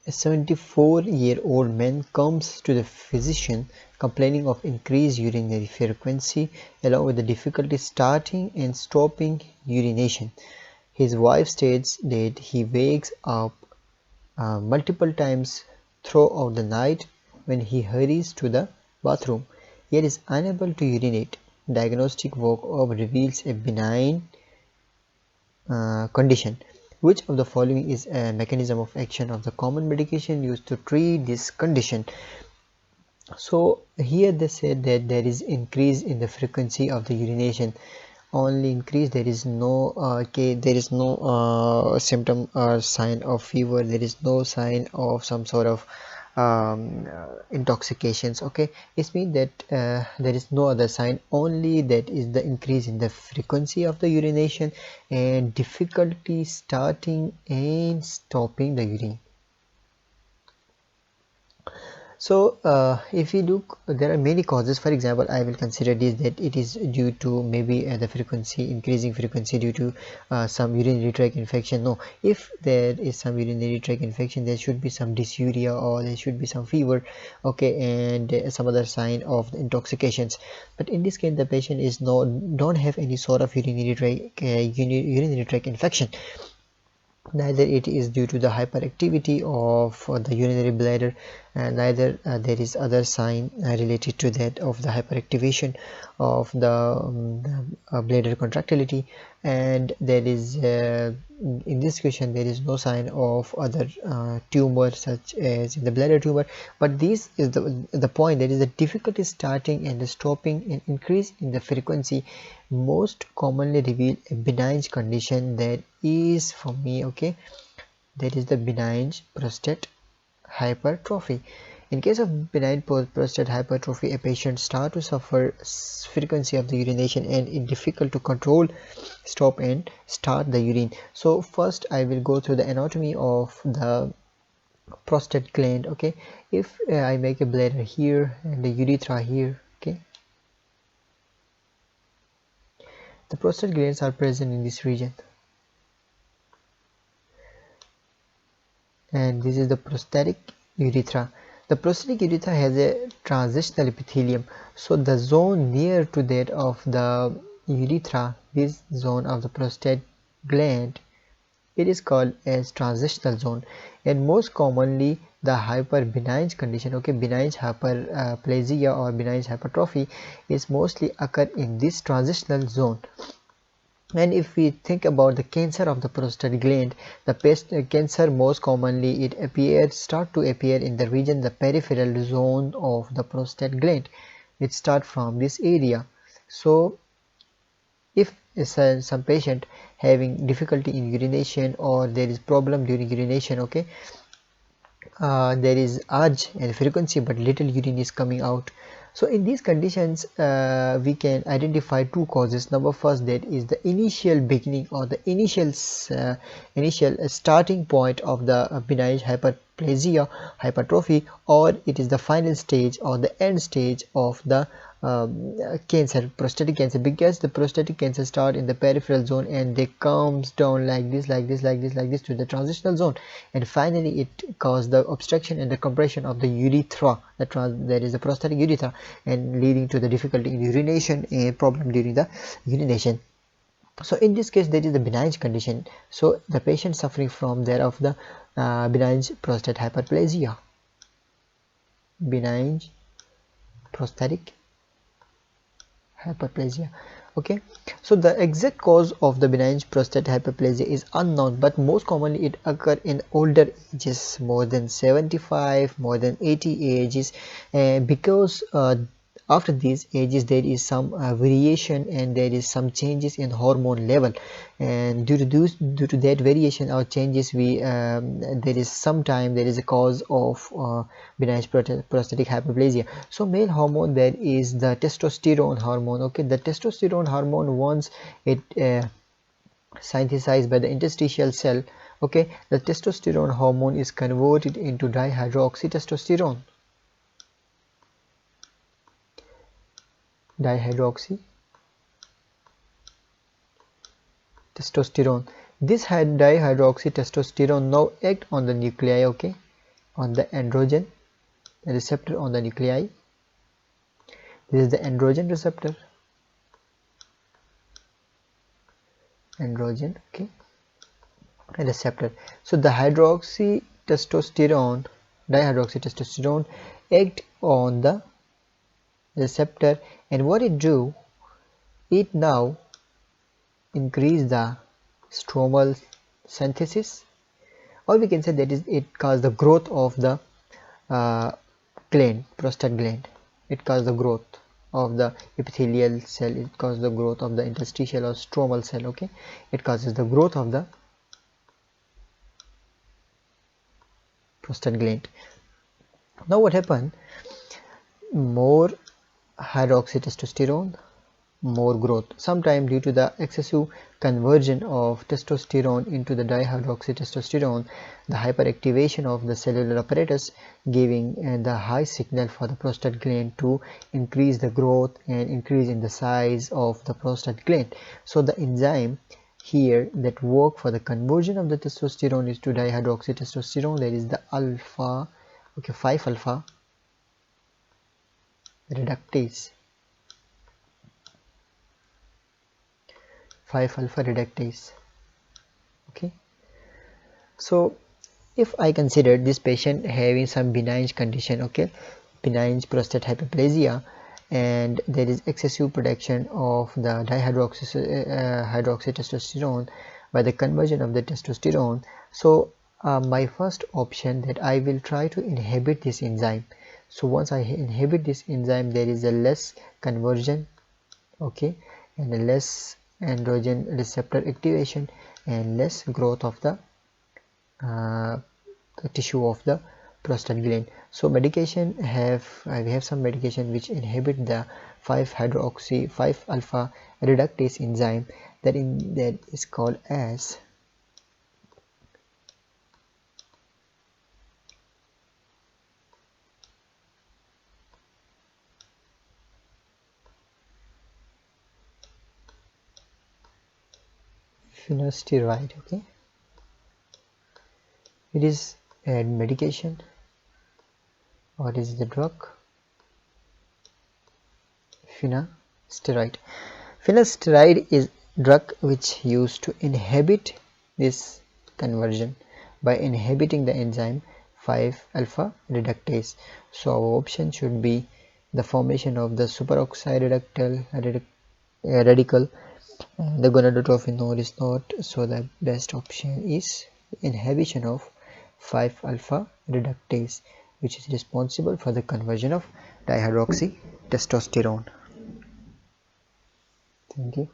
A 74-year-old man comes to the physician complaining of increased urinary frequency along with the difficulty starting and stopping urination. His wife states that he wakes up multiple times throughout the night when he hurries to the bathroom, yet is unable to urinate. Diagnostic workup reveals a benign condition. Which of the following is a mechanism of action of the common medication used to treat this condition? So here they said that there is increase in the frequency of the urination, only increase. There is no symptom or sign of fever. There is no sign of some sort of intoxications. Okay, it means that there is no other sign, only that is the increase in the frequency of the urination and difficulty starting and stopping the urine. So if we look, there are many causes. For example, I will consider this, that it is due to maybe the frequency, increasing frequency due to some urinary tract infection. No, if there is some urinary tract infection, there should be some dysuria or there should be some fever, okay, and some other sign of the intoxications. But in this case, the patient is don't have any sort of urinary tract infection. Neither it is due to the hyperactivity of the urinary bladder, and neither there is other sign related to that of the hyperactivation of the bladder contractility, and there is in this question there is no sign of other tumor such as in the bladder tumor. But this is the point, that is the difficulty starting and the stopping and increase in the frequency most commonly reveal a benign condition, that is for me, okay, that is the benign prostate hypertrophy. In case of benign prostate hypertrophy, a patient start to suffer frequency of the urination and it difficult to control, stop and start the urine. So first I will go through the anatomy of the prostate gland. Okay, if I make a bladder here and the urethra here, okay, the prostate glands are present in this region, and this is the prostatic urethra. The prostatic urethra has a transitional epithelium, so the zone near to that of the urethra, this zone of the prostate gland, it is called as transitional zone. And most commonly the hyperbenign condition, okay, benign hyperplasia or benign hypertrophy is mostly occur in this transitional zone. And if we think about the cancer of the prostate gland, the cancer most commonly it start to appear in the region, the peripheral zone of the prostate gland. It start from this area. So if some patient having difficulty in urination or there is problem during urination, okay, there is urge and frequency but little urine is coming out. So in these conditions we can identify two causes. Number first, that is the initial beginning or the initial starting point of the benign hyperplasia hypertrophy, or it is the final stage or the end stage of the cancer, prostatic cancer, because the prostatic cancer start in the peripheral zone and they comes down like this to the transitional zone, and finally it causes the obstruction and the compression of the urethra, there is a prostatic urethra, and leading to the difficulty in urination and problem during the urination. So in this case there is the benign condition, so the patient suffering from there of the benign prostate hyperplasia, benign prostatic hyperplasia. Okay, so the exact cause of the benign prostate hyperplasia is unknown, but most commonly it occurs in older ages, more than 75, more than 80 ages, because after these ages there is some variation and there is some changes in hormone level, and due to that variation or changes there is sometime there is a cause of benign prostatic hyperplasia. So male hormone, there is the testosterone hormone. Okay, the testosterone hormone, once it synthesized by the interstitial cell, okay, the testosterone hormone is converted into dihydroxytestosterone. Testosterone. This dihydroxytestosterone now act on the nuclei, okay, on the androgen receptor on the nuclei. This is the androgen receptor, androgen, okay, receptor. So the dihydroxytestosterone act on the receptor, and what it do, it now increase the stromal synthesis, or we can say that is it cause the growth of the gland, prostate gland. It cause the growth of the epithelial cell, it causes the growth of the interstitial or stromal cell, okay. It causes the growth of the prostate gland. Now what happened, more hydroxytestosterone, more growth. Sometimes due to the excessive conversion of testosterone into the dihydroxytestosterone, the hyperactivation of the cellular apparatus, giving the high signal for the prostate gland to increase the growth and increase in the size of the prostate gland. So the enzyme here that work for the conversion of the testosterone is to dihydroxytestosterone, that is the alpha, okay, 5-alpha reductase. 5-alpha reductase, okay. So if I consider this patient having some benign condition, okay, benign prostate hyperplasia, and there is excessive production of the hydroxytestosterone by the conversion of the testosterone, so my first option that I will try to inhibit this enzyme. So once I inhibit this enzyme, there is a less conversion, okay, and a less androgen receptor activation and less growth of the tissue of the prostate gland. So medication we have some medication which inhibit the 5-alpha reductase enzyme, that is called as finasteride, okay. It is a medication, or is the drug? Finasteride. Finasteride is drug which used to inhibit this conversion by inhibiting the enzyme 5-alpha reductase. So our option should be the formation of the superoxide radical. The gonadotropin is not, so the best option is inhibition of 5-alpha reductase, which is responsible for the conversion of dihydroxytestosterone. Thank you.